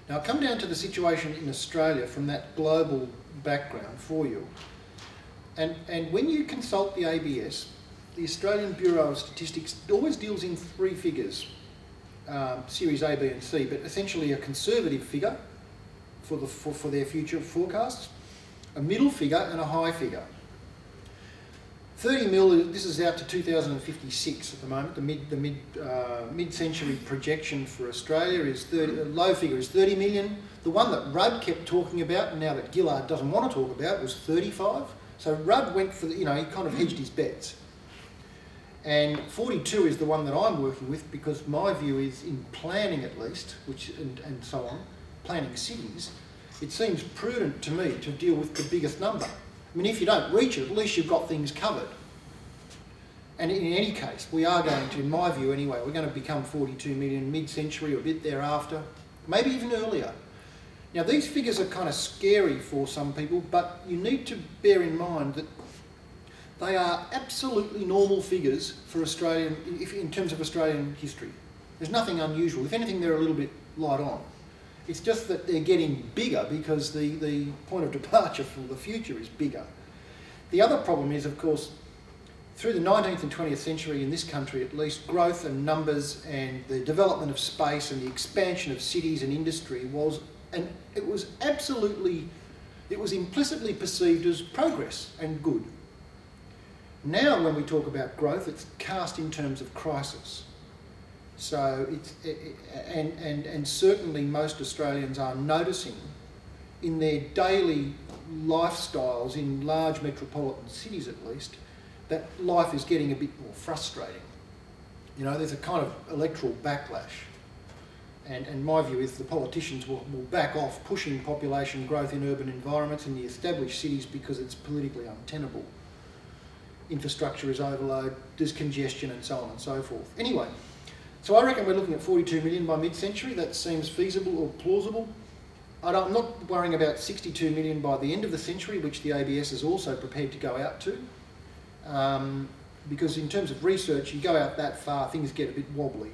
Now, I come down to the situation in Australia from that global background for you. And when you consult the ABS, the Australian Bureau of Statistics always deals in three figures, series A, B and C, but essentially a conservative figure for their future forecasts, a middle figure and a high figure. 30 mil, this is out to 2056 at the moment. The mid-century projection for Australia is 30, the low figure is 30 million. The one that Rudd kept talking about, and now that Gillard doesn't want to talk about, was 35. So Rudd went for, he kind of hedged his bets. And 42 is the one that I'm working with, because my view is, in planning at least, and so on, planning cities, it seems prudent to me to deal with the biggest number. I mean, if you don't reach it, at least you've got things covered. And in any case, we are going to, in my view anyway, we're going to become 42 million mid-century or a bit thereafter, maybe even earlier. Now, these figures are kind of scary for some people, but you need to bear in mind that they are absolutely normal figures for Australian, in terms of Australian history. There's nothing unusual. If anything, they're a little bit light on. It's just that they're getting bigger because the point of departure for the future is bigger. The other problem is, of course, through the 19th and 20th century in this country at least, growth and numbers and the development of space and the expansion of cities and industry was implicitly perceived as progress and good. Now when we talk about growth, it's cast in terms of crisis. So and certainly most Australians are noticing in their daily lifestyles in large metropolitan cities at least, that life is getting a bit more frustrating. There's a kind of electoral backlash. And my view is the politicians will back off pushing population growth in urban environments in the established cities because it's politically untenable. Infrastructure is overload, there's congestion and so on and so forth. Anyway, so I reckon we're looking at 42 million by mid-century. That seems feasible or plausible. I'm not worrying about 62 million by the end of the century, which the ABS is also prepared to go out to. Because in terms of research, you go out that far, things get a bit wobbly.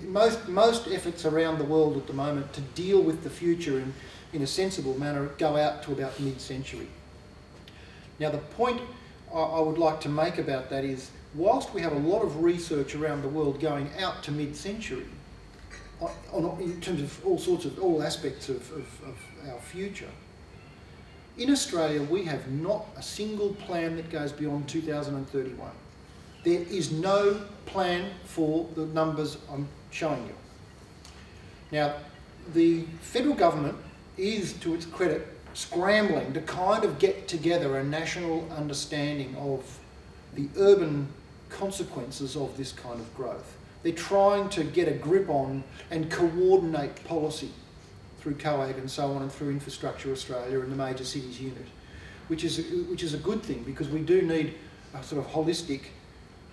Most efforts around the world at the moment to deal with the future in a sensible manner go out to about mid-century. Now, the point I would like to make about that is, whilst we have a lot of research around the world going out to mid-century, in terms of all aspects of our future, in Australia we have not a single plan that goes beyond 2031. There is no plan for the numbers I'm showing you. Now, the federal government is, to its credit, scrambling to kind of get together a national understanding of the urban consequences of this kind of growth. They're trying to get a grip on and coordinate policy through COAG and so on, and through Infrastructure Australia and the Major Cities Unit, which is a good thing, because we do need a sort of holistic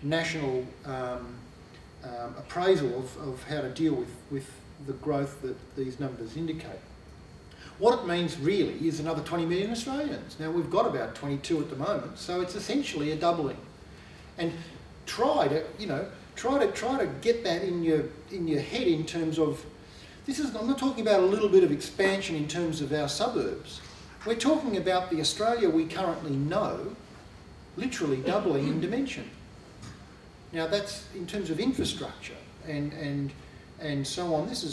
national appraisal of how to deal with the growth that these numbers indicate. What it means really is another 20 million Australians. Now, we've got about 22 at the moment, so it's essentially a doubling. And try to get that in your head in terms of, I'm not talking about a little bit of expansion in terms of our suburbs. We're talking about the Australia we currently know literally doubling in dimension. Now, that's in terms of infrastructure and so on. This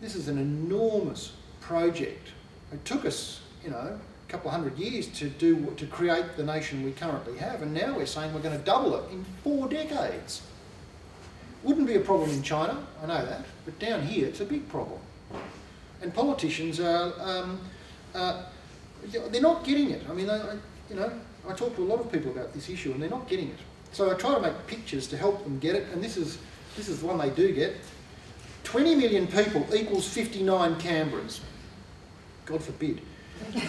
is an enormous project. It took us, a couple of hundred years to create the nation we currently have, and now we're saying we're going to double it in 4 decades. Wouldn't be a problem in China, I know that, but down here it's a big problem. And politicians are, they're not getting it. I mean, I talk to a lot of people about this issue and they're not getting it. So I try to make pictures to help them get it, and this is the one they do get. 20 million people equals 59 Canberras. God forbid.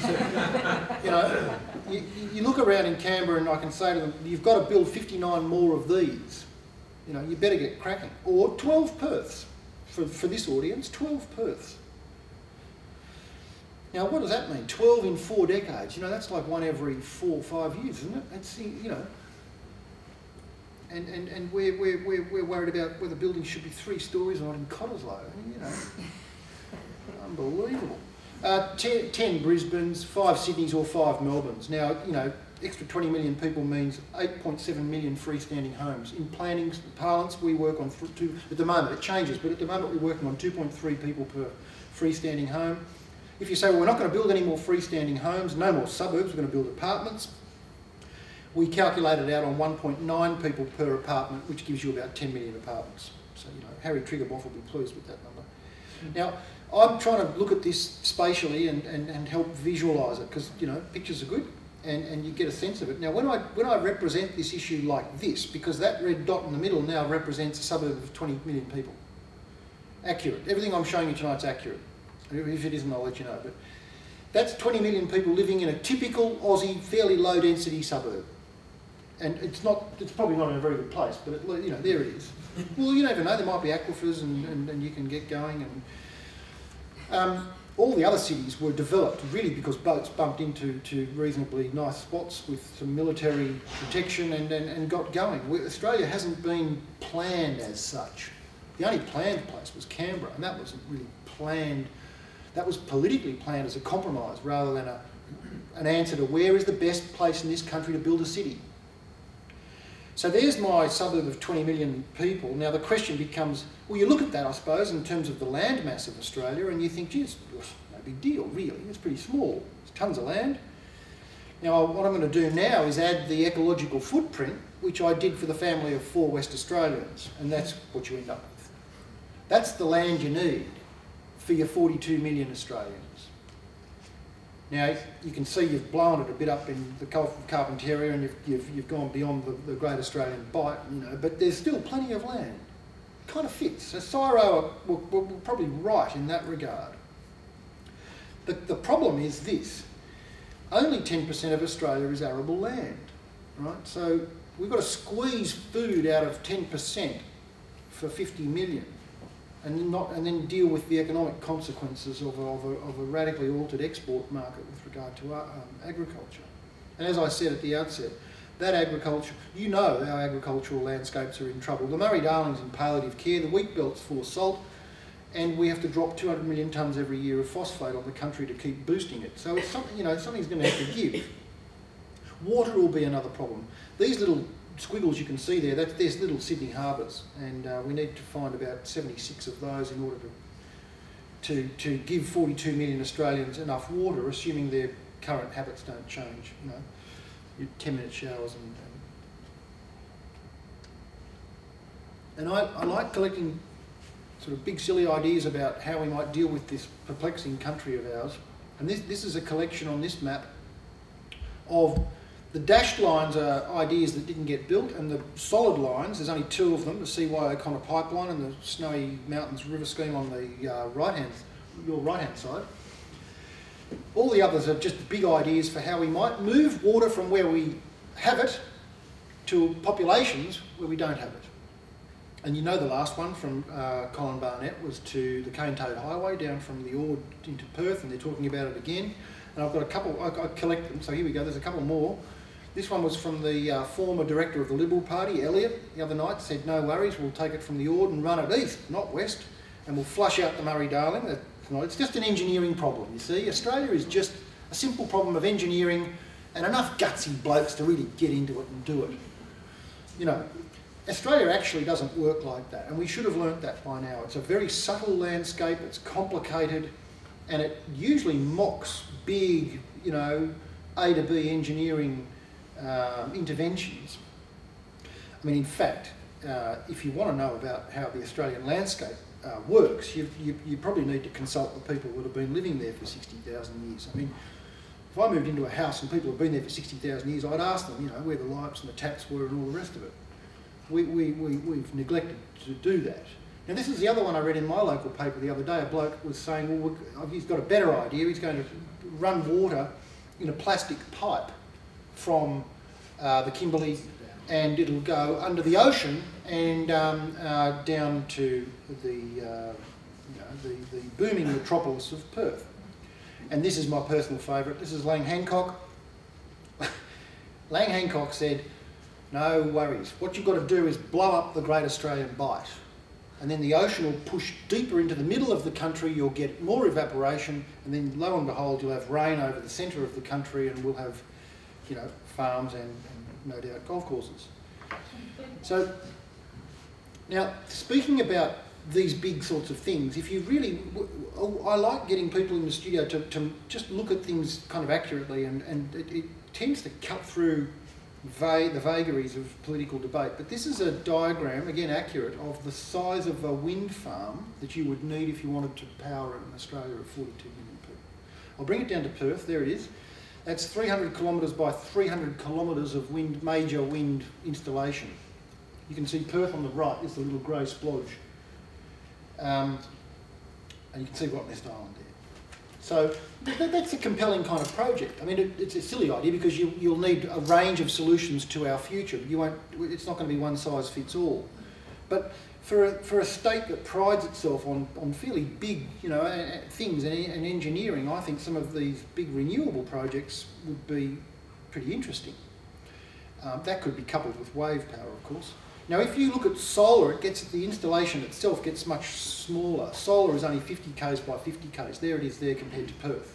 So, you look around in Canberra and I can say to them, you've got to build 59 more of these. You better get cracking. Or 12 Perths. For this audience, 12 Perths. Now, what does that mean? 12 in 4 decades. That's like one every 4 or 5 years, isn't it? It's, And we're worried about whether buildings should be 3 stories or not in Cottesloe. Unbelievable. 10 Brisbanes, 5 Sydneys or 5 Melbournes. Now, you know, extra 20 million people means 8.7 million freestanding homes. In planning parlance, we work on, at the moment, it changes, but at the moment we're working on 2.3 people per freestanding home. If you say, well, we're not going to build any more freestanding homes, no more suburbs, we're going to build apartments, we calculated out on 1.9 people per apartment, which gives you about 10 million apartments. So, you know, Harry Triggerboff will be pleased with that number. Now, I'm trying to look at this spatially and help visualise it, because, you know, pictures are good and you get a sense of it. Now, when I represent this issue like this, because that red dot in the middle now represents a suburb of 20 million people. Accurate. Everything I'm showing you tonight's accurate. If it isn't, I'll let you know. But that's 20 million people living in a typical Aussie, fairly low density suburb. And it's probably not in a very good place, but you know, there it is. Well, you never know, there might be aquifers and you can get going. And all the other cities were developed really because boats bumped into reasonably nice spots with some military protection and got going. Australia hasn't been planned as such. The only planned place was Canberra, and that wasn't really planned. That was politically planned as a compromise rather than an answer to where is the best place in this country to build a city. So there's my suburb of 20 million people. Now the question becomes, well, you look at that, I suppose, in terms of the land mass of Australia, and you think, geez, no big deal, really. It's pretty small. There's tons of land. Now what I'm going to do now is add the ecological footprint, which I did for the family of 4 West Australians, and that's what you end up with. That's the land you need for your 42 million Australians. Now, you can see you've blown it a bit up in the Gulf of Carpentaria and you've gone beyond the Great Australian Bight, you know, but there's still plenty of land. It kind of fits. So CSIRO were probably right in that regard. The problem is this. Only 10% of Australia is arable land, right? So we've got to squeeze food out of 10% for 50 million. And then deal with the economic consequences of a radically altered export market with regard to agriculture. And as I said at the outset, that agriculture, you know our agricultural landscapes are in trouble. The Murray-Darling's in palliative care, the wheat belt's full of salt, and we have to drop 200 million tonnes every year of phosphate on the country to keep boosting it. So it's something, you know, something's going to have to give. Water will be another problem. These little squiggles you can see there, there's little Sydney harbours, and we need to find about 76 of those in order to give 42 million Australians enough water, assuming their current habits don't change. You know, your 10-minute showers and I like collecting sort of big silly ideas about how we might deal with this perplexing country of ours. And this is a collection on this map of the dashed lines are ideas that didn't get built, and the solid lines, there's only 2 of them, the CY O'Connor pipeline and the Snowy Mountains River Scheme on the your right-hand side. All the others are just big ideas for how we might move water from where we have it to populations where we don't have it. And you know the last one from Colin Barnett was to the Cane Toad Highway down from the Ord into Perth, and they're talking about it again. And I've got a couple, I collect them, so here we go, there's a couple more. This one was from the former director of the Liberal Party, Elliott, the other night, said no worries, we'll take it from the Ord and run it east, not west, and we'll flush out the Murray-Darling. It's just an engineering problem, you see. Australia is just a simple problem of engineering and enough gutsy blokes to really get into it and do it. You know, Australia actually doesn't work like that, and we should have learnt that by now. It's a very subtle landscape, it's complicated, and it usually mocks big, you know, A to B engineering interventions. I mean, in fact, if you want to know about how the Australian landscape works, you probably need to consult the people that have been living there for 60,000 years. I mean, if I moved into a house and people have been there for 60,000 years, I'd ask them, you know, where the lights and the taps were and all the rest of it. We've neglected to do that. Now, this is the other one I read in my local paper the other day. A bloke was saying, well, he's got a better idea. He's going to run water in a plastic pipe from the Kimberley, and it'll go under the ocean and down to the booming metropolis of Perth. And this is my personal favourite. This is Lang Hancock. Lang Hancock said, no worries. What you've got to do is blow up the Great Australian Bight. and then the ocean will push deeper into the middle of the country, you'll get more evaporation, and then lo and behold, you'll have rain over the centre of the country, and we'll have, you know, farms and no doubt golf courses. So, now, speaking about these big sorts of things, if you really, I like getting people in the studio to just look at things kind of accurately, and it tends to cut through the vagaries of political debate. But this is a diagram, again accurate, of the size of a wind farm that you would need if you wanted to power an Australia of 42 million people. I'll bring it down to Perth, there it is. That's 300 kilometres by 300 kilometres of major wind installation. You can see Perth on the right is the little grey splodge. And you can see Rottnest Island there. So that's a compelling kind of project. I mean, it's a silly idea because you'll need a range of solutions to our future. It's not going to be one size fits all. But for a state that prides itself on fairly big, you know, things and engineering, I think some of these big renewable projects would be pretty interesting. That could be coupled with wave power, of course. Now, if you look at solar, the installation itself gets much smaller. Solar is only 50 k's by 50 k's. There it is there compared to Perth.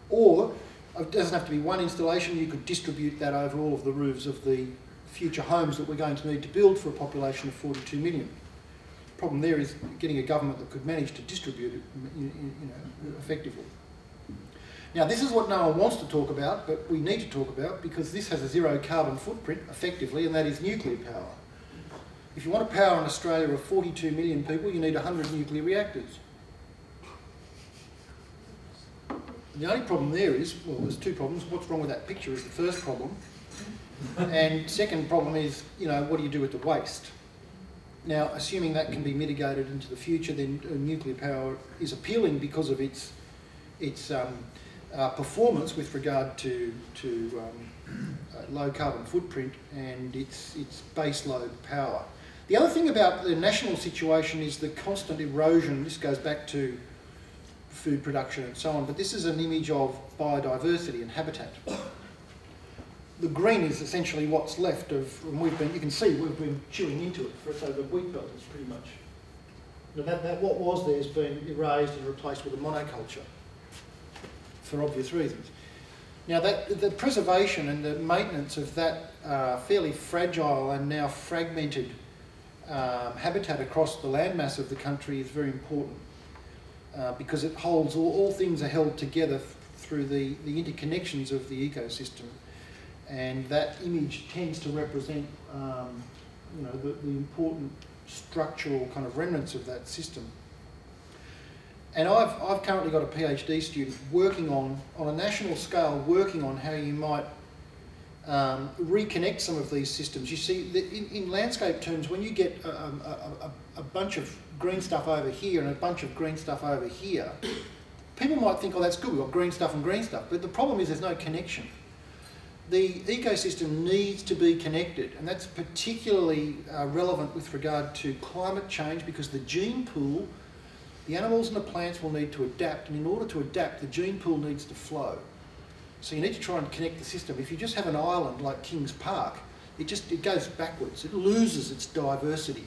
Or, it doesn't have to be one installation, you could distribute that over all of the roofs of the future homes that we're going to need to build for a population of 42 million. The problem there is getting a government that could manage to distribute it, you know, effectively. Now, this is what no one wants to talk about, but we need to talk about because this has a zero carbon footprint, effectively, and that is nuclear power. If you want to power an Australia of 42 million people, you need 100 nuclear reactors. The only problem there is, well, there's two problems. What's wrong with that picture is the first problem. And second problem is, you know, what do you do with the waste? Now, assuming that can be mitigated into the future, then nuclear power is appealing because of its performance with regard to low carbon footprint and its base load power. The other thing about the national situation is the constant erosion. This goes back to food production and so on, but this is an image of biodiversity and habitat. The green is essentially what's left of, and you can see we've been chewing into it, so the wheat belt is pretty much, that what was there has been erased and replaced with a monoculture, for obvious reasons. Now, the preservation and the maintenance of that fairly fragile and now fragmented habitat across the landmass of the country is very important because it holds, all things are held together through the interconnections of the ecosystem, and that image tends to represent you know, the important structural kind of remnants of that system. And I've currently got a PhD student working on a national scale, working on how you might reconnect some of these systems. You see, in landscape terms, when you get a bunch of green stuff over here and a bunch of green stuff over here, people might think, oh, that's good, we've got green stuff and green stuff. But the problem is there's no connection. The ecosystem needs to be connected, and that's particularly relevant with regard to climate change because the gene pool, the animals and the plants will need to adapt, and in order to adapt, the gene pool needs to flow. So you need to try and connect the system. If you just have an island like Kings Park, it goes backwards. It loses its diversity.